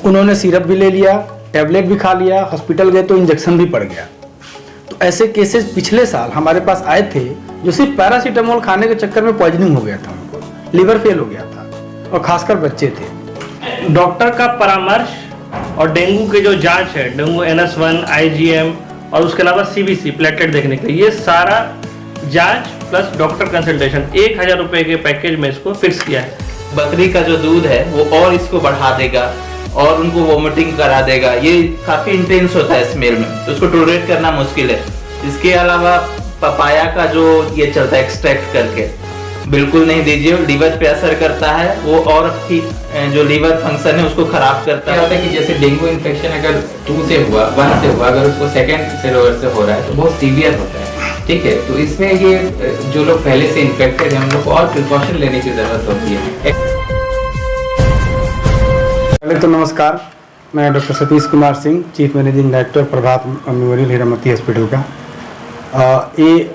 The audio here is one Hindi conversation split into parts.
उन्होंने सिरप भी ले लिया, टैबलेट भी खा लिया, हॉस्पिटल गए तो इंजेक्शन भी पड़ गया। तो ऐसे केसेस पिछले साल हमारे पास आए थे जो सिर्फ पैरासीटामोल खाने के चक्कर में पॉइजनिंग हो गया था, उनको लीवर फेल हो गया था, और खासकर बच्चे थे। डॉक्टर का परामर्श और डेंगू के जो जांच है, डेंगू NS1, IgM और उसके अलावा CBC प्लेटलेट देखने के लिए, ये सारा जांच प्लस डॉक्टर कंसल्टेशन 1000 रुपए के पैकेज में इसको फिक्स किया है। बकरी का जो दूध है वो और इसको बढ़ा देगा और उनको वोमिटिंग करा देगा। ये काफी इंटेंस होता है स्मेल में, तो उसको टॉलरेट करना मुश्किल है। इसके अलावा पपाया का जो ये चलता है एक्सट्रैक्ट करके, बिल्कुल नहीं दीजिए, लीवर पे असर करता है वो, और जो लीवर फंक्शन है उसको खराब करता है। क्या होता है कि जैसे डेंगू इन्फेक्शन अगर 1 से हुआ, अगर उसको सेकंड से हो रहा है तो बहुत सीवियर होता है, ठीक है। तो इसमें ये जो लोग पहले से इन्फेक्टेड हैं उन लोग को और प्रिकॉशन लेने की जरूरत होती है। पहले तो नमस्कार, मैं doctor Satish Kumar Singh, chief managing director Prabhat memorial Heeramati hospital का। ये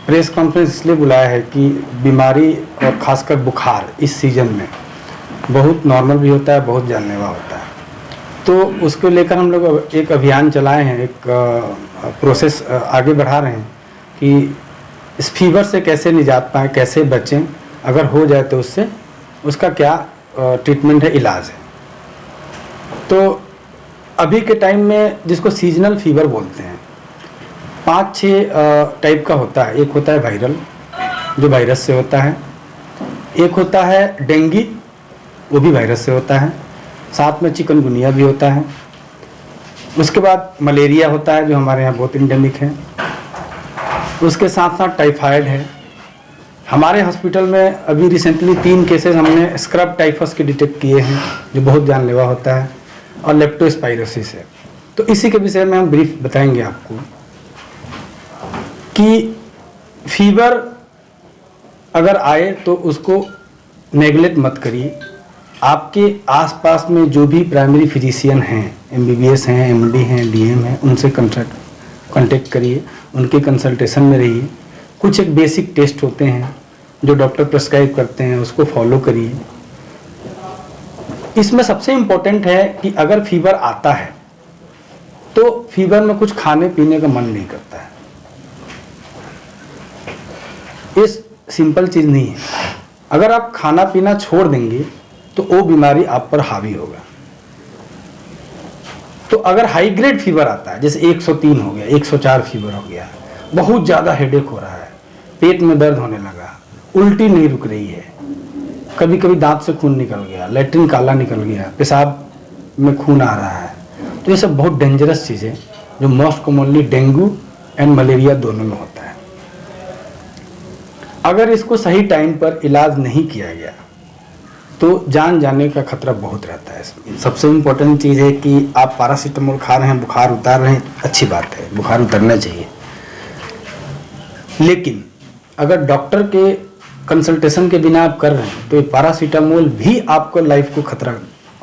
प्रेस कॉन्फ्रेंस इसलिए बुलाया है कि बीमारी और ख़ासकर बुखार इस सीज़न में बहुत नॉर्मल भी होता है, बहुत जानलेवा होता है। तो उसको लेकर हम लोग एक अभियान चलाए हैं, एक प्रोसेस आगे बढ़ा रहे हैं कि इस फीवर से कैसे निजात पाएँ, कैसे बचें, अगर हो जाए तो उससे उसका क्या ट्रीटमेंट है, इलाज है। तो अभी के टाइम में जिसको सीजनल फीवर बोलते हैं, 5-6 टाइप का होता है। एक होता है वायरल, जो वायरस से होता है। एक होता है डेंगू, वो भी वायरस से होता है। साथ में चिकनगुनिया भी होता है। उसके बाद मलेरिया होता है, जो हमारे यहाँ बहुत इंडेमिक है। उसके साथ साथ टाइफाइड है। हमारे हॉस्पिटल में अभी रिसेंटली 3 केसेस हमने स्क्रब टाइफस के डिटेक्ट किए हैं, जो बहुत जानलेवा होता है, और लेप्टोस्पाइरोसिस है। तो इसी के विषय में हम ब्रीफ बताएंगे आपको कि फीवर अगर आए तो उसको नेगलेक्ट मत करिए। आपके आसपास में जो भी प्राइमरी फिजिशियन हैं, MBBS हैं, MD हैं, DM हैं, उनसे कांटेक्ट करिए, उनके कंसल्टेशन में रहिए। कुछ एक बेसिक टेस्ट होते हैं जो डॉक्टर प्रिस्क्राइब करते हैं, उसको फॉलो करिए। इसमें सबसे इम्पोर्टेंट है कि अगर फीवर आता है तो फीवर में कुछ खाने पीने का मन नहीं करता है। ये सिंपल चीज़ नहीं है। अगर आप खाना पीना छोड़ देंगे तो वो बीमारी आप पर हावी होगा। तो अगर हाई ग्रेड फीवर आता है, जैसे 103 हो गया, 104 फीवर हो गया, बहुत ज़्यादा हेडेक हो रहा है, पेट में दर्द होने लगा, उल्टी नहीं रुक रही है, कभी कभी दांत से खून निकल गया, लैट्रिन काला निकल गया, पेशाब में खून आ रहा है, तो ये सब बहुत डेंजरस चीज़ है, जो most commonly dengue and malaria दोनों में होता है। अगर इसको सही टाइम पर इलाज नहीं किया गया तो जान जाने का खतरा बहुत रहता है। इसमें सबसे इम्पोर्टेंट चीज़ है कि आप पैरासीटामोल खा रहे हैं, बुखार उतार रहे हैं, अच्छी बात है, बुखार उतरना चाहिए। लेकिन अगर डॉक्टर के कंसल्टेशन के बिना आप कर रहे हैं तो ये पैरासीटामोल भी आपको लाइफ को खतरा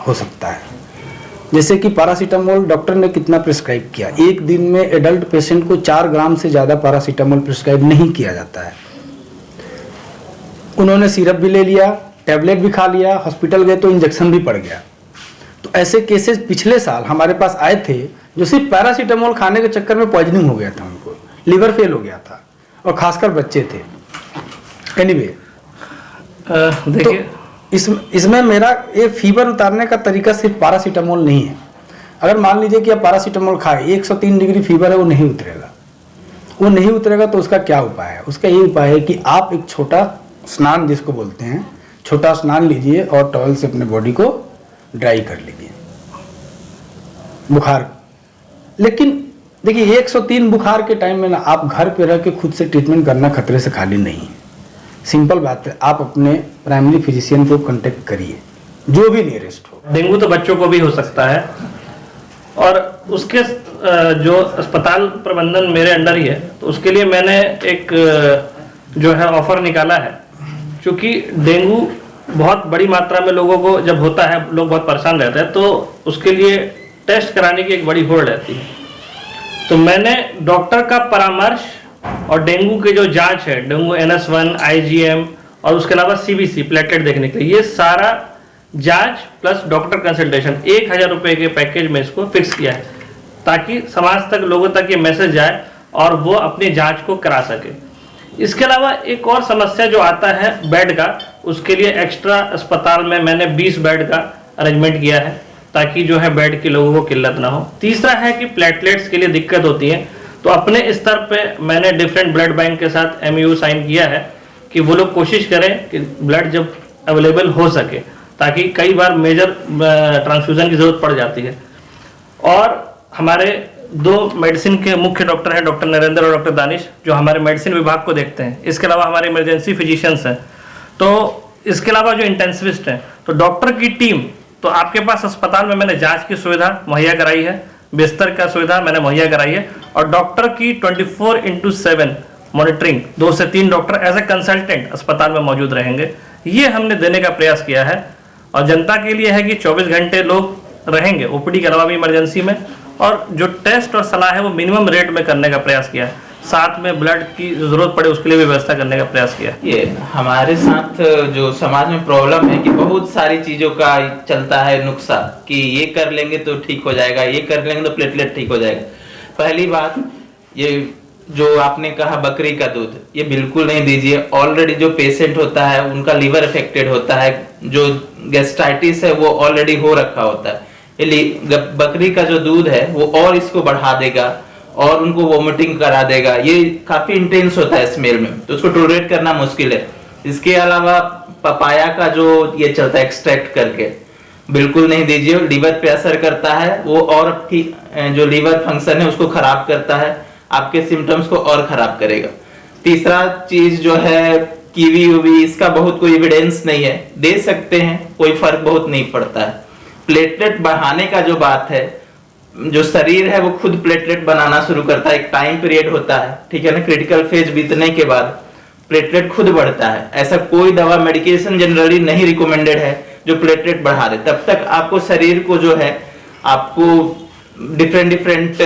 हो सकता है। जैसे कि पैरासीटामोल डॉक्टर ने कितना प्रिस्क्राइब किया, एक दिन में एडल्ट पेशेंट को 4 ग्राम से ज़्यादा पैरासीटामोल प्रिस्क्राइब नहीं किया जाता है। उन्होंने सिरप भी ले लिया, टैबलेट भी खा लिया, हॉस्पिटल गए तो इंजेक्शन भी पड़ गया। तो ऐसे केसेस पिछले साल हमारे पास आए थे जो सिर्फ पैरासीटामोल खाने के चक्कर में पॉइजनिंग हो गया था, उनको लीवर फेल हो गया था, और खासकर बच्चे थे। एनीवे, देखिए तो इसमें मेरा ये फीवर उतारने का तरीका सिर्फ पैरासीटामोल नहीं है। अगर मान लीजिए कि आप पैरासीटामोल खाए, 103 डिग्री फीवर है, वो नहीं उतरेगा तो उसका क्या उपाय है? उसका ये उपाय है कि आप एक छोटा स्नान, जिसको बोलते हैं, छोटा स्नान लीजिए और टॉवल से अपने बॉडी को ड्राई कर लीजिए बुखार। लेकिन देखिए 103 बुखार के टाइम में ना आप घर पे रह के खुद से ट्रीटमेंट करना खतरे से खाली नहीं है। सिंपल बात है, आप अपने प्राइमरी फिजिशियन को कांटेक्ट करिए, जो भी नियरेस्ट हो। डेंगू तो बच्चों को भी हो सकता है, और उसके जो अस्पताल प्रबंधन मेरे अंडर ही है, तो उसके लिए मैंने एक जो है ऑफर निकाला है। क्योंकि डेंगू बहुत बड़ी मात्रा में लोगों को जब होता है, लोग बहुत परेशान रहते हैं, तो उसके लिए टेस्ट कराने की एक बड़ी होड़ रहती है। तो मैंने डॉक्टर का परामर्श और डेंगू के जो जांच है, डेंगू NS1, IgM और उसके अलावा CBC प्लेटलेट देखने के लिए, ये सारा जांच प्लस डॉक्टर कंसल्टेशन 1000 रुपये के पैकेज में इसको फिक्स किया है, ताकि समाज तक, लोगों तक ये मैसेज जाए और वो अपनी जांच को करा सके। इसके अलावा एक और समस्या जो आता है बेड का, उसके लिए एक्स्ट्रा अस्पताल में मैंने 20 बेड का अरेंजमेंट किया है, ताकि जो है बेड के लोगों को किल्लत ना हो। तीसरा है कि प्लेटलेट्स के लिए दिक्कत होती है, तो अपने स्तर पे मैंने डिफरेंट ब्लड बैंक के साथ MOU साइन किया है कि वो लोग कोशिश करें कि ब्लड जब अवेलेबल हो सके, ताकि कई बार मेजर ट्रांसफ्यूजन की जरूरत पड़ जाती है। और हमारे 2 मेडिसिन के मुख्य डॉक्टर हैं, डॉक्टर नरेंद्र और डॉक्टर दानिश, जो हमारे मेडिसिन विभाग को देखते हैं। इसके अलावा हमारे इमरजेंसी फिजिशियंस हैं, तो इसके अलावा जो इंटेंसिविस्ट हैं, तो डॉक्टर की टीम, तो आपके पास अस्पताल में मैंने जांच की सुविधा मुहैया कराई है, बिस्तर का सुविधा मैंने मुहैया कराई है, और डॉक्टर की 24/7 मॉनिटरिंग, 2 से 3 डॉक्टर एज ए कंसल्टेंट अस्पताल में मौजूद रहेंगे। ये हमने देने का प्रयास किया है, और जनता के लिए है कि 24 घंटे लोग रहेंगे OPD के अलावा भी इमरजेंसी में, और जो टेस्ट और सलाह है वो मिनिमम रेट में करने का प्रयास किया है। साथ में ब्लड की जरूरत पड़े उसके लिए भी व्यवस्था करने का प्रयास किया। ये हमारे साथ जो समाज में प्रॉब्लम है कि बहुत सारी चीजों का चलता है नुस्खा कि ये कर लेंगे तो ठीक हो जाएगा, ये कर लेंगे तो प्लेटलेट ठीक हो जाएगा। पहली बात, ये जो आपने कहा बकरी का दूध, ये बिल्कुल नहीं दीजिए। ऑलरेडी जो पेशेंट होता है उनका लीवर अफेक्टेड होता है, जो गैस्ट्राइटिस है वो ऑलरेडी हो रखा होता है। बकरी का जो दूध है वो और इसको बढ़ा देगा और उनको वोमिटिंग करा देगा। ये काफी इंटेंस होता है स्मेल में, तो उसको टॉलरेट करना मुश्किल है। इसके अलावा पपाया का जो ये चलता है एक्सट्रैक्ट करके, बिल्कुल नहीं दीजिए, लीवर पे असर करता है वो, और आपकी जो लीवर फंक्शन है उसको खराब करता है, आपके सिम्टम्स को और खराब करेगा। तीसरा चीज जो है कीवी उवी, इसका बहुत कोई एविडेंस नहीं है, दे सकते हैं, कोई फर्क बहुत नहीं पड़ता है। प्लेटलेट बढ़ाने का जो बात है, जो शरीर है वो खुद प्लेटलेट बनाना शुरू करता है, एक टाइम पीरियड होता है, ठीक है ना, क्रिटिकल फेज बीतने के बाद प्लेटलेट खुद बढ़ता है। ऐसा कोई दवा, मेडिकेशन जनरली नहीं रिकमेंडेड है जो प्लेटलेट बढ़ा दे। तब तक आपको शरीर को जो है, आपको डिफरेंट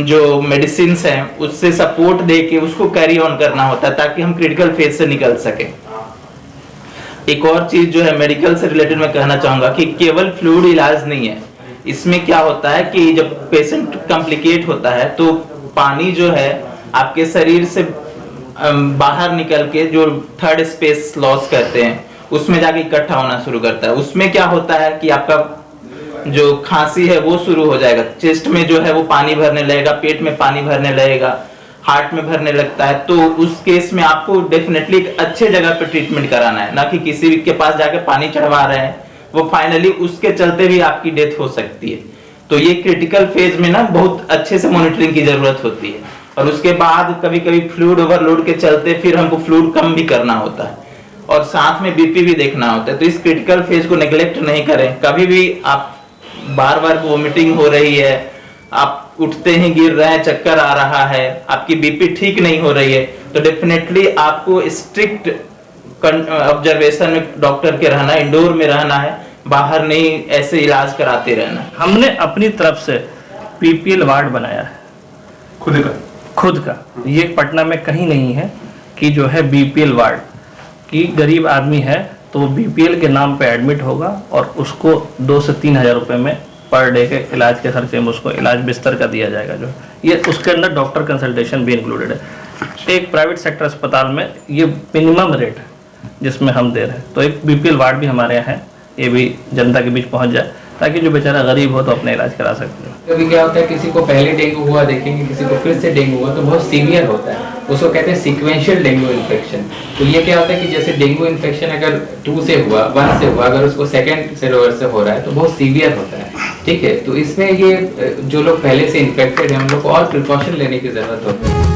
जो मेडिसिन हैं उससे सपोर्ट दे के उसको कैरी ऑन करना होता है, ताकि हम क्रिटिकल फेज से निकल सके। एक और चीज जो है मेडिकल से रिलेटेड मैं कहना चाहूंगा कि केवल फ्लूइड इलाज नहीं है। इसमें क्या होता है कि जब पेशेंट कॉम्प्लिकेट होता है तो पानी जो है आपके शरीर से बाहर निकल के जो थर्ड स्पेस लॉस करते हैं उसमें जाके इकट्ठा होना शुरू करता है। उसमें क्या होता है कि आपका जो खांसी है वो शुरू हो जाएगा, चेस्ट में जो है वो पानी भरने लगेगा, पेट में पानी भरने लगेगा, हार्ट में भरने लगता है। तो उस केस में आपको डेफिनेटली एक अच्छे जगह पे ट्रीटमेंट कराना है, ना कि किसी के पास जाके पानी चढ़वा रहे हैं, वो फाइनली उसके चलते भी आपकी डेथ हो सकती है। तो ये क्रिटिकल फेज में ना बहुत अच्छे से मॉनिटरिंग की जरूरत होती है, और उसके बाद कभी कभी फ्लूइड ओवरलोड के चलते फिर हमको फ्लूइड कम भी करना होता है, और साथ में बीपी भी देखना होता है। तो इस क्रिटिकल फेज को नेग्लेक्ट नहीं करें। कभी भी आप बार बार वोमिटिंग हो रही है, आप उठते ही गिर रहे हैं, चक्कर आ रहा है, आपकी बीपी ठीक नहीं हो रही है, तो डेफिनेटली आपको स्ट्रिक्ट ऑब्जर्वेशन में डॉक्टर के रहना, इंडोर में रहना है, बाहर नहीं ऐसे इलाज कराते रहना। हमने अपनी तरफ से PPL वार्ड बनाया है खुद का। ये पटना में कहीं नहीं है कि जो है BPL वार्ड की गरीब आदमी है तो वो BPL के नाम पे एडमिट होगा और उसको 2 से 3 हज़ार रुपए में पर डे के इलाज के खर्चे में उसको इलाज बिस्तर का दिया जाएगा। जो ये उसके अंदर डॉक्टर कंसल्टेशन भी इंक्लूडेड है। एक प्राइवेट सेक्टर अस्पताल में ये मिनिमम रेट है जिसमें हम दे रहे हैं। तो एक BPL वार्ड भी हमारे यहाँ है, ये भी जनता के बीच पहुँच जाए ताकि जो बेचारा गरीब हो तो अपना इलाज करा सकते हैं। कभी क्या होता है, किसी को पहले डेंगू हुआ देखेंगे, किसी को फिर से डेंगू हुआ तो बहुत सीवियर होता है, उसको कहते हैं सीक्वेंशियल डेंगू इन्फेक्शन। तो ये क्या होता है कि जैसे डेंगू इन्फेक्शन अगर 1 से हुआ, अगर उसको सेकंड से रिवर्स से हो रहा है तो बहुत सीवियर होता है, ठीक है। तो इसमें ये जो लोग पहले से इन्फेक्टेड हैं उन लोग को और प्रिकॉशन लेने की जरूरत होती है।